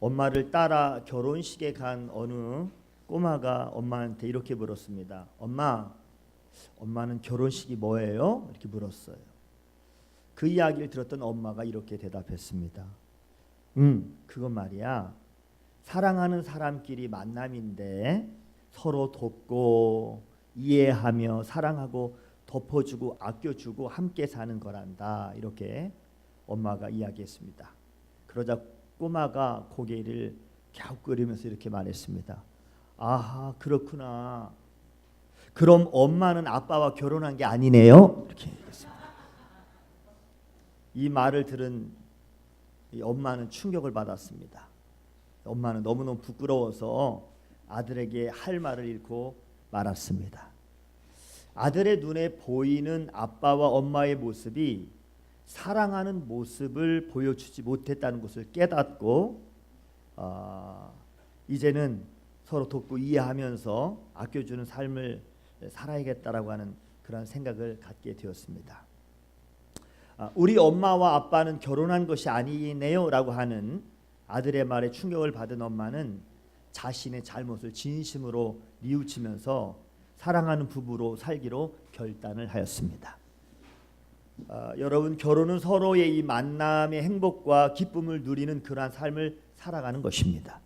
엄마를 따라 결혼식에 간 어느 꼬마가 엄마한테 이렇게 물었습니다. 엄마, 엄마는 결혼식이 뭐예요? 이렇게 물었어요. 그 이야기를 들었던 엄마가 이렇게 대답했습니다. 그건 말이야. 사랑하는 사람끼리 만남인데 서로 돕고 이해하며 사랑하고 덮어주고 아껴주고 함께 사는 거란다. 이렇게 엄마가 이야기했습니다. 그러자 꼬마가 고개를 갸웃거리면서 이렇게 말했습니다. 아하, 그렇구나. 그럼 엄마는 아빠와 결혼한 게 아니네요. 이렇게 얘기했습니다. 이 말을 들은 이 엄마는 충격을 받았습니다. 엄마는 너무너무 부끄러워서 아들에게 할 말을 잃고 말았습니다. 아들의 눈에 보이는 아빠와 엄마의 모습이 사랑하는 모습을 보여주지 못했다는 것을 깨닫고 이제는 서로 돕고 이해하면서 아껴주는 삶을 살아야겠다라고 하는 그런 생각을 갖게 되었습니다. 우리 엄마와 아빠는 결혼한 것이 아니네요 라고 하는 아들의 말에 충격을 받은 엄마는 자신의 잘못을 진심으로 뉘우치면서 사랑하는 부부로 살기로 결단을 하였습니다. 여러분, 결혼은 서로의 이 만남의 행복과 기쁨을 누리는 그러한 삶을 살아가는 것입니다.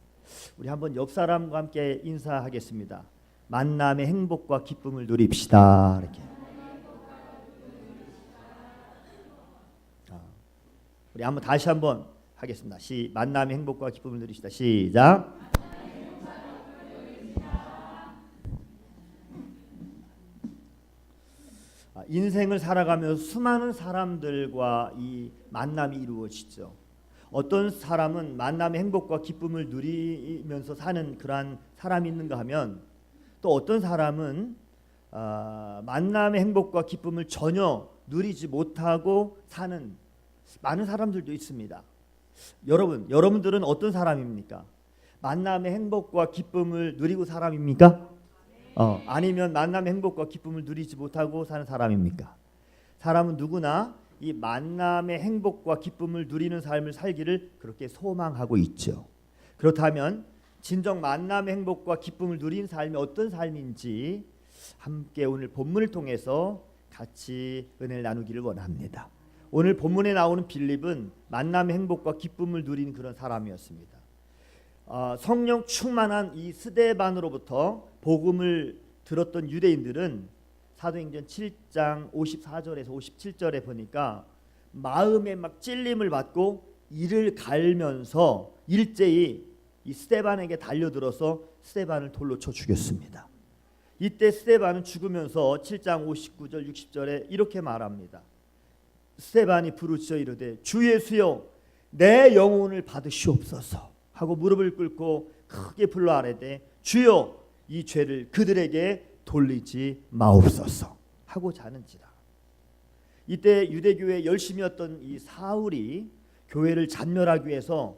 우리 한번 옆 사람과 함께 인사하겠습니다. 만남의 행복과 기쁨을 누립시다. 이렇게. 우리 한번 다시 한번 하겠습니다. 만남의 행복과 기쁨을 누립시다. 시작. 인생을 살아가면서 수많은 사람들과 이 만남이 이루어지죠. 어떤 사람은 만남의 행복과 기쁨을 누리면서 사는 그러한 사람이 있는가 하면 또 어떤 사람은 만남의 행복과 기쁨을 전혀 누리지 못하고 사는 많은 사람들도 있습니다. 여러분들은 어떤 사람입니까? 만남의 행복과 기쁨을 누리고 사람입니까? 아니면 만남의 행복과 기쁨을 누리지 못하고 사는 사람입니까? 사람은 누구나 이 만남의 행복과 기쁨을 누리는 삶을 살기를 그렇게 소망하고 있죠. 그렇다면 진정 만남의 행복과 기쁨을 누리는 삶이 어떤 삶인지 함께 오늘 본문을 통해서 같이 은혜를 나누기를 원합니다. 오늘 본문에 나오는 빌립은 만남의 행복과 기쁨을 누리는 그런 사람이었습니다. 성령 충만한 이 스데반으로부터 복음을 들었던 유대인들은 사도행전 7장 54절에서 57절에 보니까 마음에 막 찔림을 받고 이를 갈면서 일제히 이 스데반에게 달려들어서 스데반을 돌로 쳐 죽였습니다. 이때 스데반은 죽으면서 7장 59절 60절에 이렇게 말합니다. 스데반이 부르짖어 이르되 주 예수여 내 영혼을 받으시옵소서 하고 무릎을 꿇고 크게 불러 아뢰되 주여 이 죄를 그들에게 돌리지 마옵소서 하고 자는지라. 이때 유대교회 열심이었던 이 사울이 교회를 잔멸하기 위해서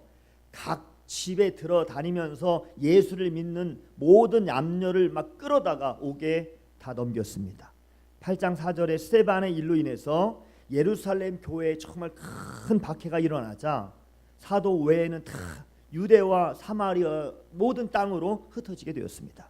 각 집에 들어다니면서 예수를 믿는 모든 남녀를 막 끌어다가 옥에 다 넘겼습니다. 8장 4절에 스데반의 일로 인해서 예루살렘 교회에 정말 큰 박해가 일어나자 사도 외에는 다 유대와 사마리아 모든 땅으로 흩어지게 되었습니다.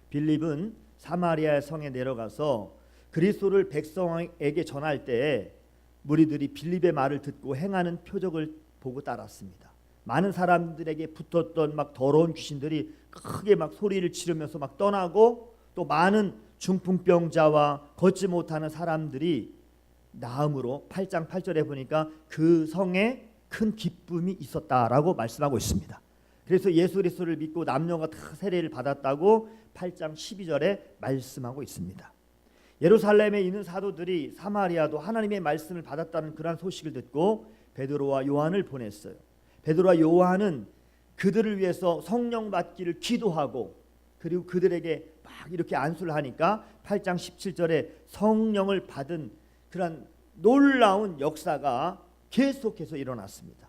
빌립은 사마리아 성에 내려가서 그리스도를 백성에게 전할 때 무리들이 빌립의 말을 듣고 행하는 표적을 보고 따랐습니다. 많은 사람들에게 붙었던 막 더러운 귀신들이 크게 막 소리를 지르면서 막 떠나고 또 많은 중풍병자와 걷지 못하는 사람들이 나음으로 8장 8절에 보니까 그 성에 큰 기쁨이 있었다라고 말씀하고 있습니다. 그래서 예수 그리스도를 믿고 남녀가 다 세례를 받았다고 8장 12절에 말씀하고 있습니다. 예루살렘에 있는 사도들이 사마리아도 하나님의 말씀을 받았다는 그러한 소식을 듣고 베드로와 요한을 보냈어요. 베드로와 요한은 그들을 위해서 성령 받기를 기도하고 그리고 그들에게 막 이렇게 안수를 하니까 8장 17절에 성령을 받은 그런 놀라운 역사가 계속해서 일어났습니다.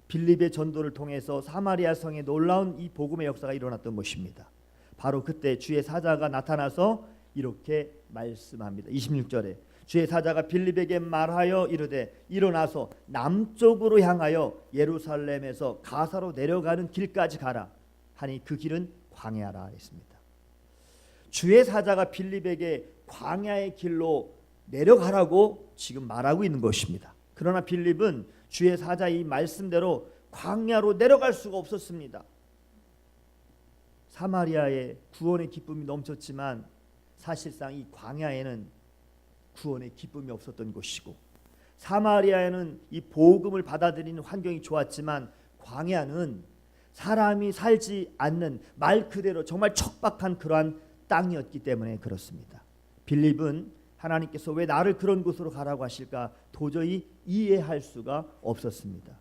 빌립의 전도를 통해서 사마리아 성에 놀라운 이 복음의 역사가 일어났던 것입니다. 바로 그때 주의 사자가 나타나서 이렇게 말씀합니다. 26절에 주의 사자가 빌립에게 말하여 이르되 일어나서 남쪽으로 향하여 예루살렘에서 가사로 내려가는 길까지 가라 하니 그 길은 광야라 했습니다. 주의 사자가 빌립에게 광야의 길로 내려가라고 지금 말하고 있는 것입니다. 그러나 빌립은 주의 사자의 말씀대로 광야로 내려갈 수가 없었습니다. 사마리아에 구원의 기쁨이 넘쳤지만 사실상 이 광야에는 구원의 기쁨이 없었던 것이고, 사마리아에는 이 복음을 받아들이는 환경이 좋았지만 광야는 사람이 살지 않는 말 그대로 정말 척박한 그러한 땅이었기 때문에 그렇습니다. 빌립은 하나님께서 왜 나를 그런 곳으로 가라고 하실까 도저히 이해할 수가 없었습니다.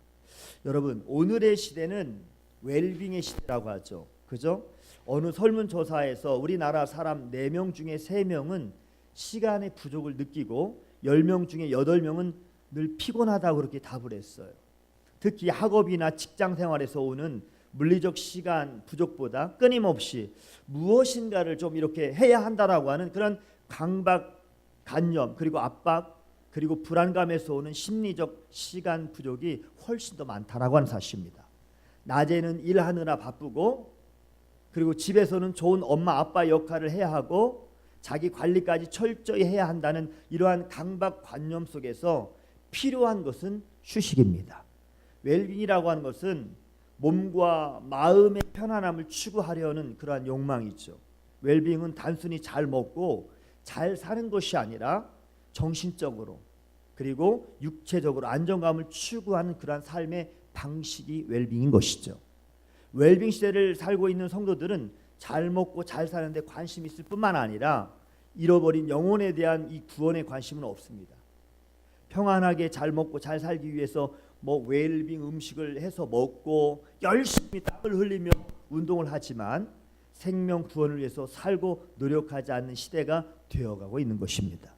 여러분, 오늘의 시대는 웰빙의 시대라고 하죠. 그죠? 어느 설문조사에서 우리나라 사람 4명 중에 3명은 시간의 부족을 느끼고 10명 중에 8명은 늘 피곤하다고 그렇게 답을 했어요. 특히 학업이나 직장 생활에서 오는 물리적 시간 부족보다 끊임없이 무엇인가를 좀 이렇게 해야 한다라고 하는 그런 강박관념, 그리고 압박, 그리고 불안감에서 오는 심리적 시간 부족이 훨씬 더 많다라고 하는 사실입니다. 낮에는 일하느라 바쁘고, 그리고 집에서는 좋은 엄마 아빠 역할을 해야 하고 자기 관리까지 철저히 해야 한다는 이러한 강박관념 속에서 필요한 것은 휴식입니다. 웰빙이라고 하는 것은 몸과 마음의 편안함을 추구하려는 그러한 욕망이죠. 웰빙은 단순히 잘 먹고 잘 사는 것이 아니라 정신적으로 그리고 육체적으로 안정감을 추구하는 그러한 삶의 방식이 웰빙인 것이죠. 웰빙 시대를 살고 있는 성도들은 잘 먹고 잘 사는데 관심이 있을 뿐만 아니라 잃어버린 영혼에 대한 이 구원에 관심은 없습니다. 평안하게 잘 먹고 잘 살기 위해서 웰빙 음식을 해서 먹고 열심히 땀을 흘리며 운동을 하지만 생명 구원을 위해서 살고 노력하지 않는 시대가 되어가고 있는 것입니다.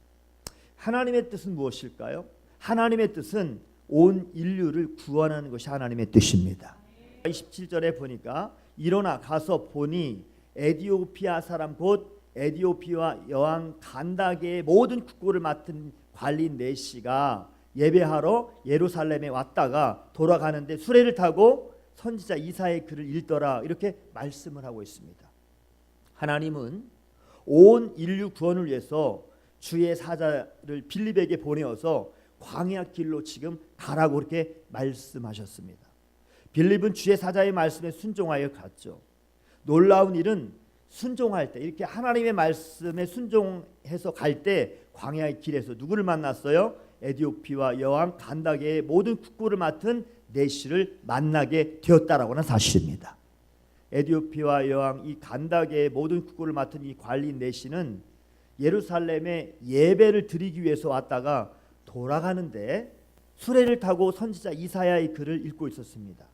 하나님의 뜻은 무엇일까요? 하나님의 뜻은 온 인류를 구원하는 것이 하나님의 뜻입니다. 27절에 보니까 일어나 가서 보니 에디오피아 사람 곧 에디오피아 여왕 간다게의 모든 국고를 맡은 관리인 네시가 예배하러 예루살렘에 왔다가 돌아가는데 수레를 타고 선지자 이사야의 글을 읽더라, 이렇게 말씀을 하고 있습니다. 하나님은 온 인류 구원을 위해서 주의 사자를 빌립에게 보내어서 광야 길로 지금 가라고 그렇게 말씀하셨습니다. 빌립은 주의 사자의 말씀에 순종하여 갔죠. 놀라운 일은 순종할 때, 이렇게 하나님의 말씀에 순종해서 갈 때 광야의 길에서 누구를 만났어요? 에디오피아 여왕 간다게의 모든 국고를 맡은 네시를 만나게 되었다라고 하는 사실입니다. 에디오피아 여왕 이 간다게의 모든 국고를 맡은 이 관리인 네시는 예루살렘에 예배를 드리기 위해서 왔다가 돌아가는데 수레를 타고 선지자 이사야의 글을 읽고 있었습니다.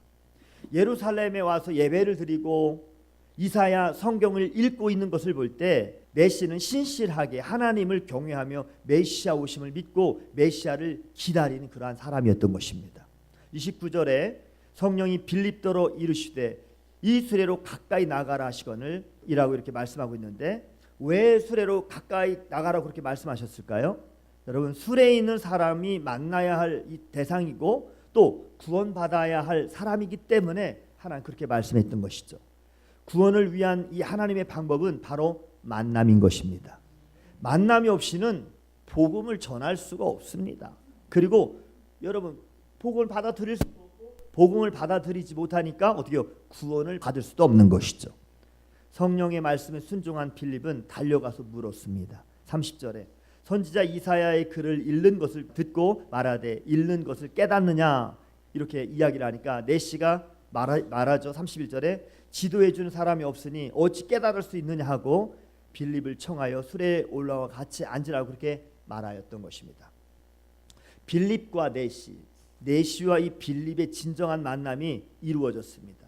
예루살렘에 와서 예배를 드리고 이사야 성경을 읽고 있는 것을 볼 때 네시는 신실하게 하나님을 경외하며 메시아 오심을 믿고 메시아를 기다리는 그러한 사람이었던 것입니다. 29절에 성령이 빌립더러 이르시되 이 수레로 가까이 나가라 하시거늘 이라고 이렇게 말씀하고 있는데, 왜 수레로 가까이 나가라고 그렇게 말씀하셨을까요? 여러분, 수레에 있는 사람이 만나야 할 이 대상이고 또 구원받아야 할 사람이기 때문에 하나님 그렇게 말씀했던 것이죠. 구원을 위한 이 하나님의 방법은 바로 만남인 것입니다. 만남이 없이는 복음을 전할 수가 없습니다. 그리고 여러분, 복음을 받아들일 수 없고 복음을 받아들이지 못하니까 어떻게 구원을 받을 수도 없는 것이죠. 성령의 말씀에 순종한 빌립은 달려가서 물었습니다. 30절에 선지자 이사야의 글을 읽는 것을 듣고 말하되 읽는 것을 깨닫느냐, 이렇게 이야기를 하니까 네시가 말하죠. 31절에 지도해 주는 사람이 없으니 어찌 깨달을 수 있느냐 하고 빌립을 청하여 수레에 올라와 같이 앉으라고 그렇게 말하였던 것입니다. 빌립과 네시와 이 빌립의 진정한 만남이 이루어졌습니다.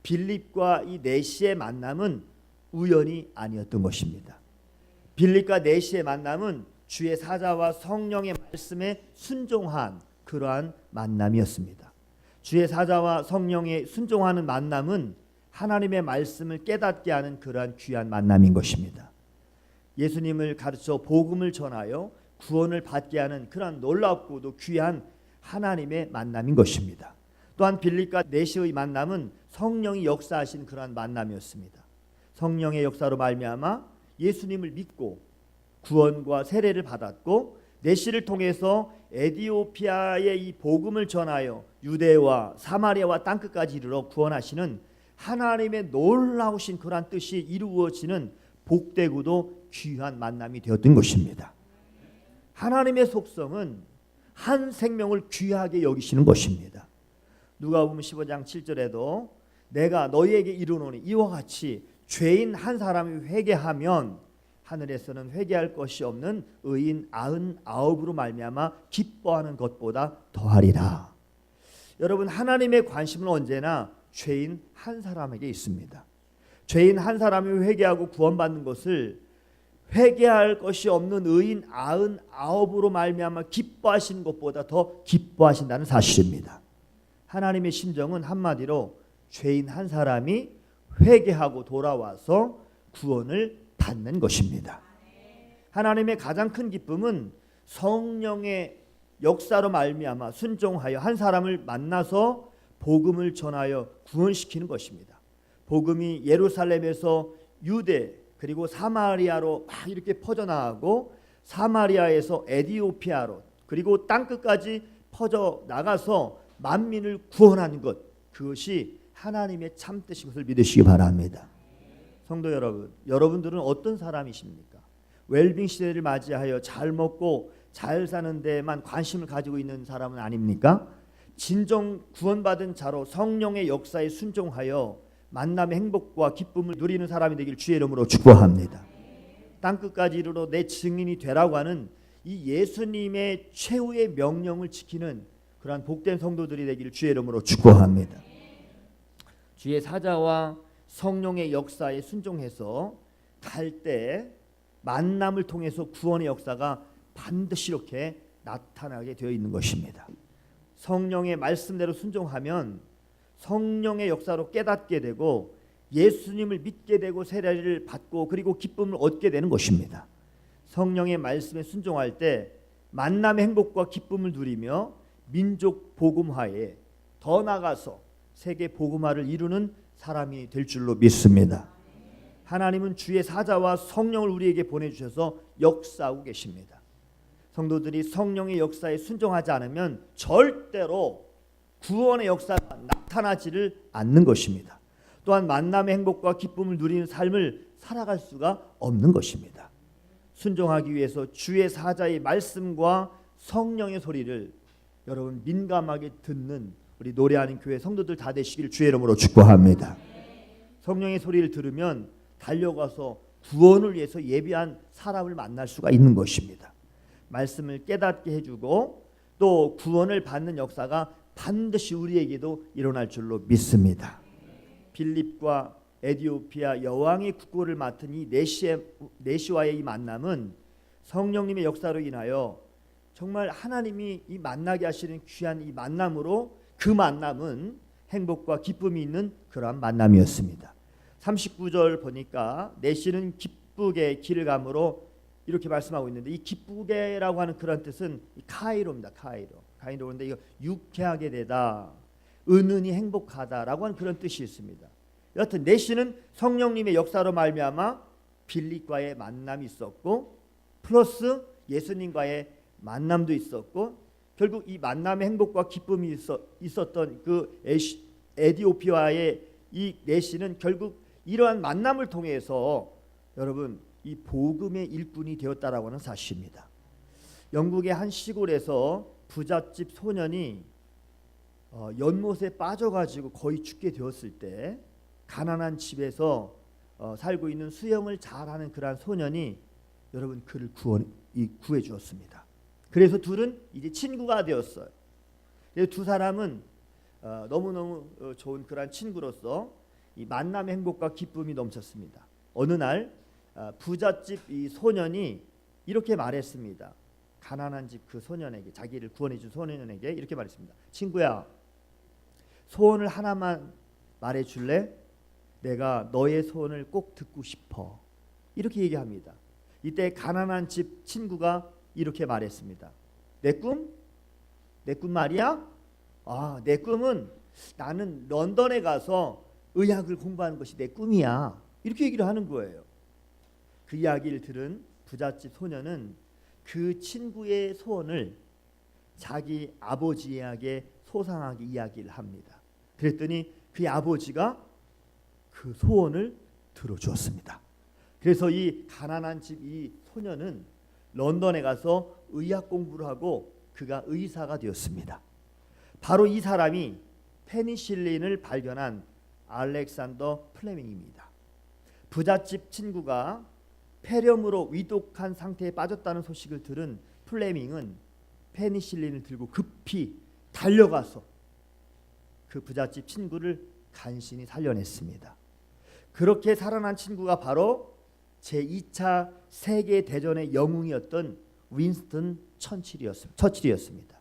빌립과 이 네시의 만남은 우연이 아니었던 것입니다. 빌립과 네시의 만남은 주의 사자와 성령의 말씀에 순종한 그러한 만남이었습니다. 주의 사자와 성령에 순종하는 만남은 하나님의 말씀을 깨닫게 하는 그러한 귀한 만남인 것입니다. 예수님을 가르쳐 복음을 전하여 구원을 받게 하는 그런 놀랍고도 귀한 하나님의 만남인 것입니다. 또한 빌립과 내시의 만남은 성령이 역사하신 그러한 만남이었습니다. 성령의 역사로 말미암아 예수님을 믿고 구원과 세례를 받았고 내시를 통해서 에디오피아의 이 복음을 전하여 유대와 사마리아와 땅끝까지 이르러 구원하시는 하나님의 놀라우신 그러한 뜻이 이루어지는 복되고도 귀한 만남이 되었던 것입니다. 하나님의 속성은 한 생명을 귀하게 여기시는 것입니다. 누가복음 15장 7절에도 내가 너희에게 이르노니 이와 같이 죄인 한 사람이 회개하면 하늘에서는 회개할 것이 없는 의인 99으로 말미암아 기뻐하는 것보다 더하리라. 여러분, 하나님의 관심은 언제나 죄인 한 사람에게 있습니다. 죄인 한 사람이 회개하고 구원받는 것을 회개할 것이 없는 의인 99으로 말미암아 기뻐하신 것보다 더 기뻐하신다는 사실입니다. 하나님의 심정은 한마디로 죄인 한 사람이 회개하고 돌아와서 구원을 받는 것입니다. 하나님의 가장 큰 기쁨은 성령의 역사로 말미암아 순종하여 한 사람을 만나서 복음을 전하여 구원시키는 것입니다. 복음이 예루살렘에서 유대 그리고 사마리아로 막 이렇게 퍼져나가고 사마리아에서 에디오피아로 그리고 땅끝까지 퍼져나가서 만민을 구원하는 것, 그것이 하나님의 참뜻인 것을 믿으시기 바랍니다. 성도 여러분, 여러분들은 어떤 사람이십니까? 웰빙 시대를 맞이하여 잘 먹고 잘 사는 데만 관심을 가지고 있는 사람은 아닙니까? 진정 구원받은 자로 성령의 역사에 순종하여 만남의 행복과 기쁨을 누리는 사람이 되길 주의 이름으로 축복합니다. 땅끝까지 이르러 내 증인이 되라고 하는 이 예수님의 최후의 명령을 지키는 그러한 복된 성도들이 되기를 주의 이름으로 축복합니다. 주의 사자와 성령의 역사에 순종해서 갈 때 만남을 통해서 구원의 역사가 반드시 이렇게 나타나게 되어 있는 것입니다. 성령의 말씀대로 순종하면 성령의 역사로 깨닫게 되고 예수님을 믿게 되고 세례를 받고 그리고 기쁨을 얻게 되는 것입니다. 성령의 말씀에 순종할 때 만남의 행복과 기쁨을 누리며 민족 복음화에 더 나아가서 세계 복음화를 이루는 사람이 될 줄로 믿습니다. 하나님은 주의 사자와 성령을 우리에게 보내주셔서 역사하고 계십니다. 성도들이 성령의 역사에 순종하지 않으면 절대로 구원의 역사가 나타나지를 않는 것입니다. 또한 만남의 행복과 기쁨을 누리는 삶을 살아갈 수가 없는 것입니다. 순종하기 위해서 주의 사자의 말씀과 성령의 소리를 여러분 민감하게 듣는 우리 노래하는 교회 성도들 다 되시길 주의 이름으로 축복합니다. 성령의 소리를 들으면 달려가서 구원을 위해서 예비한 사람을 만날 수가 있는 것입니다. 말씀을 깨닫게 해주고 또 구원을 받는 역사가 반드시 우리에게도 일어날 줄로 믿습니다. 빌립과 에디오피아 여왕의 국고를 맡은 이 내시와의 이 만남은 성령님의 역사로 인하여 정말 하나님이 이 만나게 하시는 귀한 이 만남으로 그 만남은 행복과 기쁨이 있는 그러한 만남이었습니다. 39절 보니까 내시는 기쁘게 길을 가므로 이렇게 말씀하고 있는데 이 기쁘게라고 하는 그런 뜻은 카이로입니다. 카이로인데 이거 유쾌하게 되다, 은은히 행복하다라고 하는 그런 뜻이 있습니다. 여하튼 내시는 성령님의 역사로 말미암아 빌립과의 만남이 있었고 플러스 예수님과의 만남도 있었고 결국 이 만남의 행복과 기쁨이 있었던 그 에디오피아의 이 내시는 결국 이러한 만남을 통해서 여러분 이 복음의 일꾼이 되었다라고 하는 사실입니다. 영국의 한 시골에서 부잣집 소년이 연못에 빠져가지고 거의 죽게 되었을 때 가난한 집에서 살고 있는 수영을 잘하는 그러한 소년이 여러분 그를 구해 주었습니다. 그래서 둘은 이제 친구가 되었어요. 두 사람은 너무너무 좋은 그러한 친구로서 이 만남의 행복과 기쁨이 넘쳤습니다. 어느 날 부잣집 이 소년이 이렇게 말했습니다. 가난한 집 그 소년에게, 자기를 구원해 준 소년에게 이렇게 말했습니다. 친구야, 소원을 하나만 말해줄래? 내가 너의 소원을 꼭 듣고 싶어. 이렇게 얘기합니다. 이때 가난한 집 친구가 이렇게 말했습니다. 내 꿈? 내 꿈 말이야? 내 꿈은 나는 런던에 가서 의학을 공부하는 것이 내 꿈이야. 이렇게 얘기를 하는 거예요. 그 이야기를 들은 부잣집 소녀는 그 친구의 소원을 자기 아버지에게 소상하게 이야기를 합니다. 그랬더니 그의 아버지가 그 소원을 들어주었습니다. 그래서 이 가난한 집 이 소녀는 런던에 가서 의학 공부를 하고 그가 의사가 되었습니다. 바로 이 사람이 페니실린을 발견한 알렉산더 플레밍입니다. 부잣집 친구가 폐렴으로 위독한 상태에 빠졌다는 소식을 들은 플레밍은 페니실린을 들고 급히 달려가서 그 부잣집 친구를 간신히 살려냈습니다. 그렇게 살아난 친구가 바로 제2차 세계대전의 영웅이었던 윈스턴 처칠이었습니다.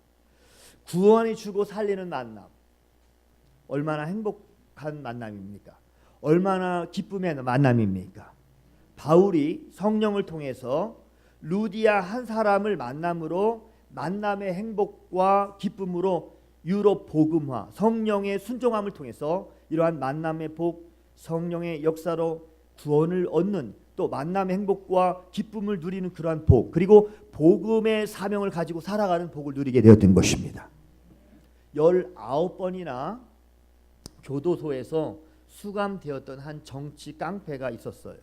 구원이 주고 살리는 만남, 얼마나 행복한 만남입니까? 얼마나 기쁨의 만남입니까? 바울이 성령을 통해서 루디아 한 사람을 만남으로 만남의 행복과 기쁨으로 유럽 복음화, 성령의 순종함을 통해서 이러한 만남의 복, 성령의 역사로 구원을 얻는 또 만남의 행복과 기쁨을 누리는 그러한 복, 그리고 복음의 사명을 가지고 살아가는 복을 누리게 되었던 것입니다. 19번이나 교도소에서 수감되었던 한 정치 깡패가 있었어요.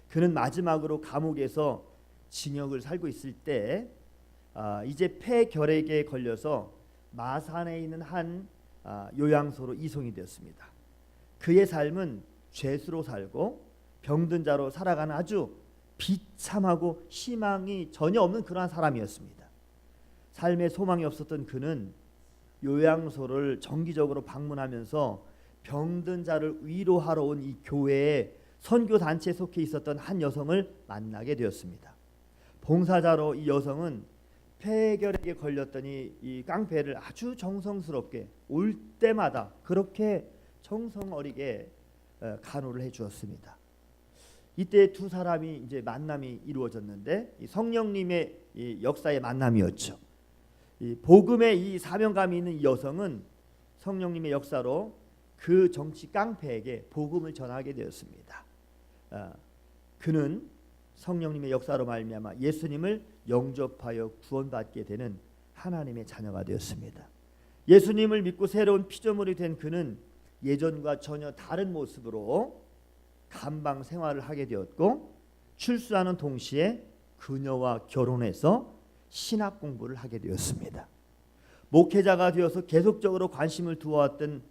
그는 마지막으로 감옥에서 징역을 살고 있을 때 이제 폐결핵에 걸려서 마산에 있는 한 요양소로 이송이 되었습니다. 그의 삶은 죄수로 살고 병든 자로 살아가는 아주 비참하고 희망이 전혀 없는 그러한 사람이었습니다. 삶에 소망이 없었던 그는 요양소를 정기적으로 방문하면서 병든 자를 위로하러 온 이 교회에 선교 단체에 속해 있었던 한 여성을 만나게 되었습니다. 봉사자로 이 여성은 폐결핵에 걸렸던 이 깡패를 아주 정성스럽게 올 때마다 그렇게 정성 어리게 간호를 해주었습니다. 이때 두 사람이 이제 만남이 이루어졌는데 이 성령님의 이 역사의 만남이었죠. 이 복음의 이 사명감이 있는 이 여성은 성령님의 역사로 그 정치 깡패에게 복음을 전하게 되었습니다. 그는 성령님의 역사로 말미암아 예수님을 영접하여 구원받게 되는 하나님의 자녀가 되었습니다. 예수님을 믿고 새로운 피조물이 된 그는 예전과 전혀 다른 모습으로 감방 생활을 하게 되었고 출소하는 동시에 그녀와 결혼해서 신학 공부를 하게 되었습니다. 목회자가 되어서 계속적으로 관심을 두어왔던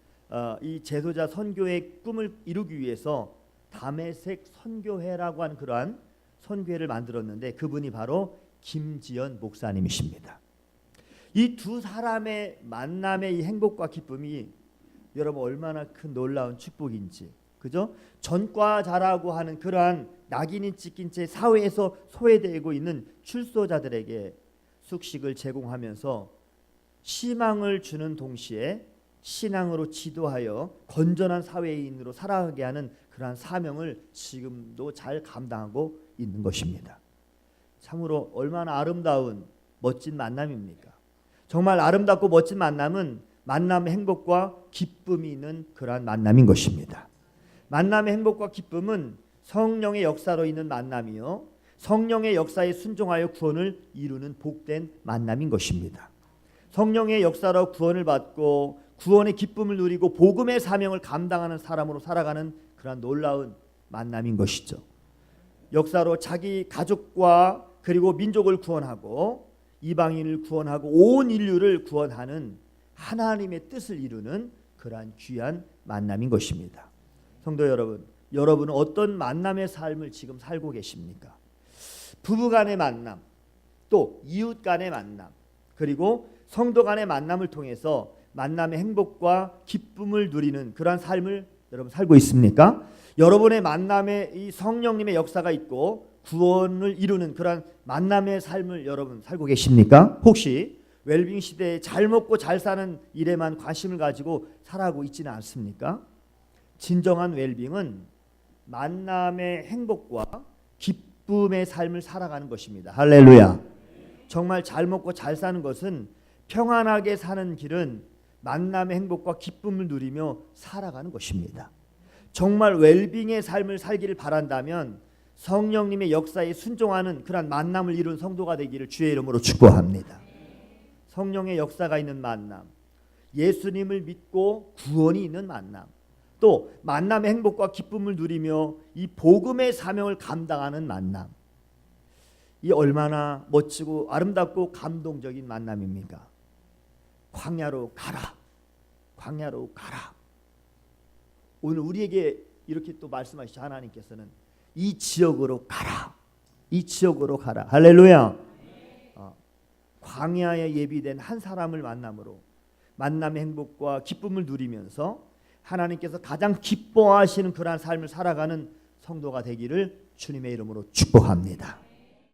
이 제소자 선교의 꿈을 이루기 위해서 다메섹 선교회라고 하는 그러한 선교회를 만들었는데 그분이 바로 김지연 목사님이십니다. 이 두 사람의 만남의 이 행복과 기쁨이 여러분 얼마나 큰 놀라운 축복인지, 그죠? 전과자라고 하는 그러한 낙인이 찍힌 채 사회에서 소외되고 있는 출소자들에게 숙식을 제공하면서 희망을 주는 동시에 신앙으로 지도하여 건전한 사회인으로 살아가게 하는 그러한 사명을 지금도 잘 감당하고 있는 것입니다. 참으로 얼마나 아름다운 멋진 만남입니까? 정말 아름답고 멋진 만남은 만남의 행복과 기쁨이 있는 그러한 만남인 것입니다. 만남의 행복과 기쁨은 성령의 역사로 있는 만남이요, 성령의 역사에 순종하여 구원을 이루는 복된 만남인 것입니다. 성령의 역사로 구원을 받고 구원의 기쁨을 누리고 복음의 사명을 감당하는 사람으로 살아가는 그러한 놀라운 만남인 것이죠. 역사로 자기 가족과 그리고 민족을 구원하고 이방인을 구원하고 온 인류를 구원하는 하나님의 뜻을 이루는 그러한 귀한 만남인 것입니다. 성도 여러분, 여러분은 어떤 만남의 삶을 지금 살고 계십니까? 부부 간의 만남, 또 이웃 간의 만남, 그리고 성도 간의 만남을 통해서 만남의 행복과 기쁨을 누리는 그러한 삶을 여러분 살고 있습니까? 여러분의 만남에 이 성령님의 역사가 있고 구원을 이루는 그러한 만남의 삶을 여러분 살고 계십니까? 혹시 웰빙 시대에 잘 먹고 잘 사는 일에만 관심을 가지고 살아가고 있지는 않습니까? 진정한 웰빙은 만남의 행복과 기쁨의 삶을 살아가는 것입니다. 할렐루야. 정말 잘 먹고 잘 사는 것은 평안하게 사는 길은 만남의 행복과 기쁨을 누리며 살아가는 것입니다. 정말 웰빙의 삶을 살기를 바란다면 성령님의 역사에 순종하는 그런 만남을 이룬 성도가 되기를 주의 이름으로 축복합니다. 성령의 역사가 있는 만남, 예수님을 믿고 구원이 있는 만남, 또 만남의 행복과 기쁨을 누리며 이 복음의 사명을 감당하는 만남, 이 얼마나 멋지고 아름답고 감동적인 만남입니까? 광야로 가라, 광야로 가라. 오늘 우리에게 이렇게 또 말씀하시죠. 하나님께서는 이 지역으로 가라, 이 지역으로 가라. 할렐루야. 광야에 예비된 한 사람을 만남으로 만남의 행복과 기쁨을 누리면서 하나님께서 가장 기뻐하시는 그러한 삶을 살아가는 성도가 되기를 주님의 이름으로 축복합니다.